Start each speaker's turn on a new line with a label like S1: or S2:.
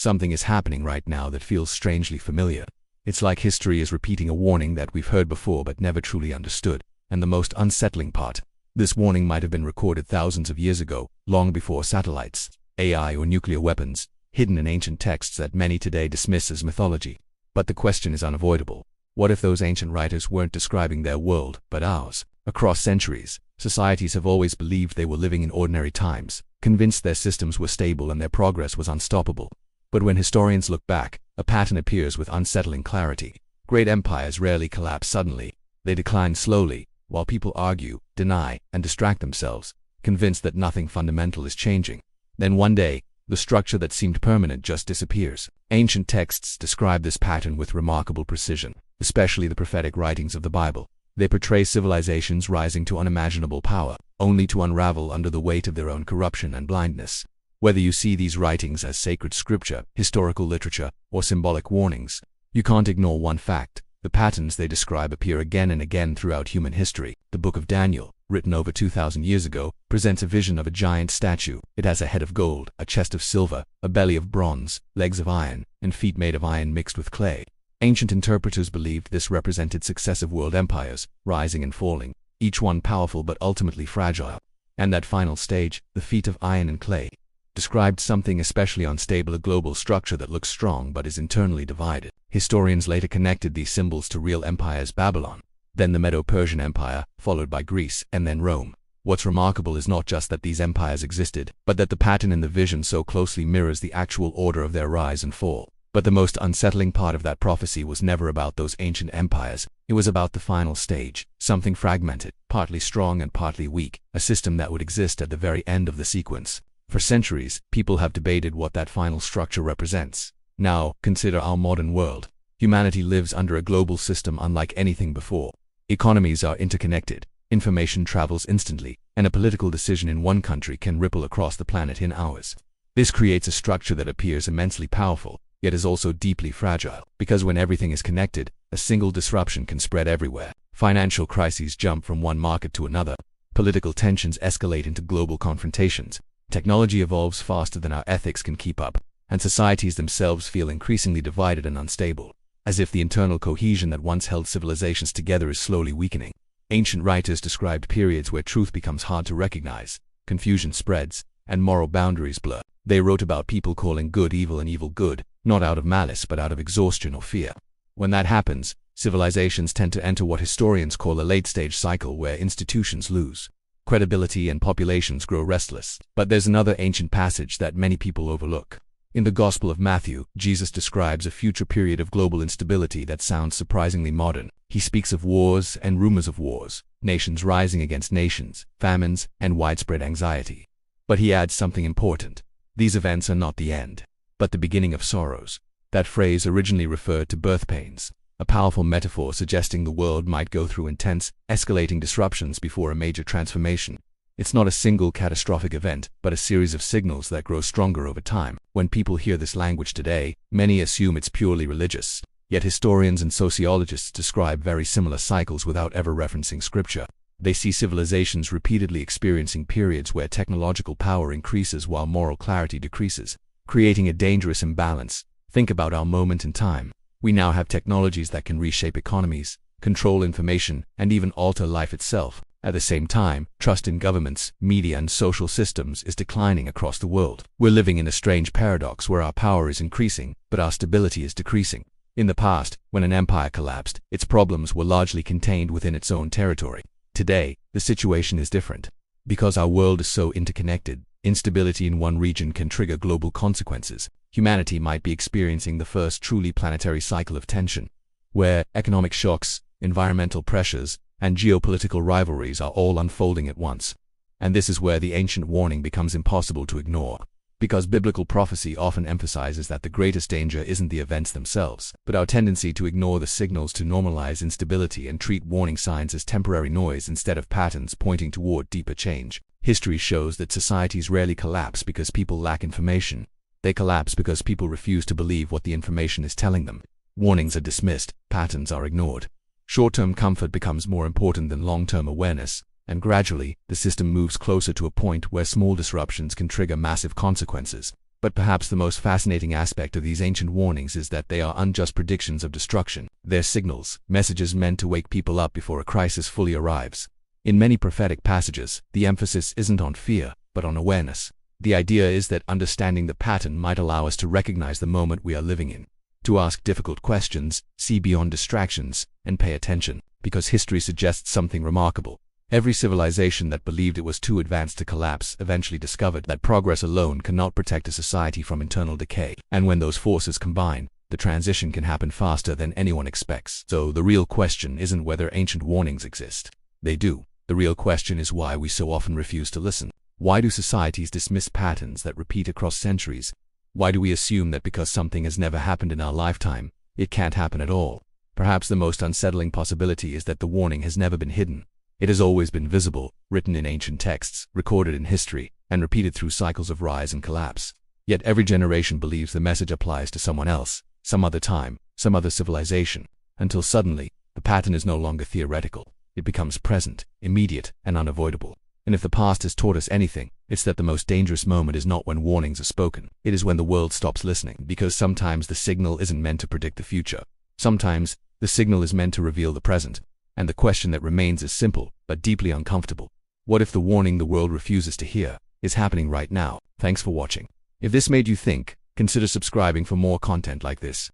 S1: Something is happening right now that feels strangely familiar. It's like history is repeating a warning that we've heard before but never truly understood. And the most unsettling part, this warning might have been recorded thousands of years ago, long before satellites, AI, or nuclear weapons, hidden in ancient texts that many today dismiss as mythology. But the question is unavoidable. What if those ancient writers weren't describing their world, but ours? Across centuries, societies have always believed they were living in ordinary times, convinced their systems were stable and their progress was unstoppable. But when historians look back, a pattern appears with unsettling clarity. Great empires rarely collapse suddenly. They decline slowly, while people argue, deny, and distract themselves, convinced that nothing fundamental is changing. Then one day, the structure that seemed permanent just disappears. Ancient texts describe this pattern with remarkable precision, especially the prophetic writings of the Bible. They portray civilizations rising to unimaginable power, only to unravel under the weight of their own corruption and blindness. Whether you see these writings as sacred scripture, historical literature, or symbolic warnings, you can't ignore one fact. The patterns they describe appear again and again throughout human history. The Book of Daniel, written over 2,000 years ago, presents a vision of a giant statue. It has a head of gold, a chest of silver, a belly of bronze, legs of iron, and feet made of iron mixed with clay. Ancient interpreters believed this represented successive world empires, rising and falling, each one powerful but ultimately fragile. And that final stage, the feat of iron and clay, described something especially unstable, a global structure that looks strong but is internally divided. Historians later connected these symbols to real empires: Babylon, then the Medo-Persian Empire, followed by Greece, and then Rome. What's remarkable is not just that these empires existed, but that the pattern in the vision so closely mirrors the actual order of their rise and fall. But the most unsettling part of that prophecy was never about those ancient empires. It was about the final stage, something fragmented, partly strong and partly weak, a system that would exist at the very end of the sequence. For centuries, people have debated what that final structure represents. Now, consider our modern world. Humanity lives under a global system unlike anything before. Economies are interconnected, information travels instantly, and a political decision in one country can ripple across the planet in hours. This creates a structure that appears immensely powerful, yet is also deeply fragile, because when everything is connected, a single disruption can spread everywhere. Financial crises jump from one market to another. Political tensions escalate into global confrontations. Technology evolves faster than our ethics can keep up, and societies themselves feel increasingly divided and unstable, as if the internal cohesion that once held civilizations together is slowly weakening. Ancient writers described periods where truth becomes hard to recognize, confusion spreads, and moral boundaries blur. They wrote about people calling good evil and evil good, not out of malice but out of exhaustion or fear. When that happens, civilizations tend to enter what historians call a late-stage cycle where institutions lose credibility and populations grow restless. But there's another ancient passage that many people overlook. In the Gospel of Matthew, Jesus describes a future period of global instability that sounds surprisingly modern. He speaks of wars and rumors of wars, nations rising against nations, famines, and widespread anxiety. But he adds something important. These events are not the end, but the beginning of sorrows. That phrase originally referred to birth pains, a powerful metaphor suggesting the world might go through intense, escalating disruptions before a major transformation. It's not a single catastrophic event, but a series of signals that grow stronger over time. When people hear this language today, many assume it's purely religious. Yet historians and sociologists describe very similar cycles without ever referencing scripture. They see civilizations repeatedly experiencing periods where technological power increases while moral clarity decreases, creating a dangerous imbalance. Think about our moment in time. We now have technologies that can reshape economies, control information, and even alter life itself. At the same time, trust in governments, media, and social systems is declining across the world. We're living in a strange paradox where our power is increasing, but our stability is decreasing. In the past, when an empire collapsed, its problems were largely contained within its own territory. Today, the situation is different. Because our world is so interconnected, instability in one region can trigger global consequences. Humanity might be experiencing the first truly planetary cycle of tension, where economic shocks, environmental pressures, and geopolitical rivalries are all unfolding at once. And this is where the ancient warning becomes impossible to ignore. Because biblical prophecy often emphasizes that the greatest danger isn't the events themselves, but our tendency to ignore the signals, to normalize instability and treat warning signs as temporary noise instead of patterns pointing toward deeper change. History shows that societies rarely collapse because people lack information. They collapse because people refuse to believe what the information is telling them. Warnings are dismissed, patterns are ignored. Short-term comfort becomes more important than long-term awareness, and gradually, the system moves closer to a point where small disruptions can trigger massive consequences. But perhaps the most fascinating aspect of these ancient warnings is that they are unjust predictions of destruction. They're signals, messages meant to wake people up before a crisis fully arrives. In many prophetic passages, the emphasis isn't on fear, but on awareness. The idea is that understanding the pattern might allow us to recognize the moment we are living in, to ask difficult questions, see beyond distractions, and pay attention, because history suggests something remarkable. Every civilization that believed it was too advanced to collapse eventually discovered that progress alone cannot protect a society from internal decay. And when those forces combine, the transition can happen faster than anyone expects. So the real question isn't whether ancient warnings exist. They do. The real question is why we so often refuse to listen. Why do societies dismiss patterns that repeat across centuries? Why do we assume that because something has never happened in our lifetime, it can't happen at all? Perhaps the most unsettling possibility is that the warning has never been hidden. It has always been visible, written in ancient texts, recorded in history, and repeated through cycles of rise and collapse. Yet every generation believes the message applies to someone else, some other time, some other civilization, until suddenly, the pattern is no longer theoretical. It becomes present, immediate, and unavoidable. And if the past has taught us anything, it's that the most dangerous moment is not when warnings are spoken. It is when the world stops listening, because sometimes the signal isn't meant to predict the future. Sometimes, the signal is meant to reveal the present. And the question that remains is simple, but deeply uncomfortable. What if the warning the world refuses to hear is happening right now? Thanks for watching. If this made you think, consider subscribing for more content like this.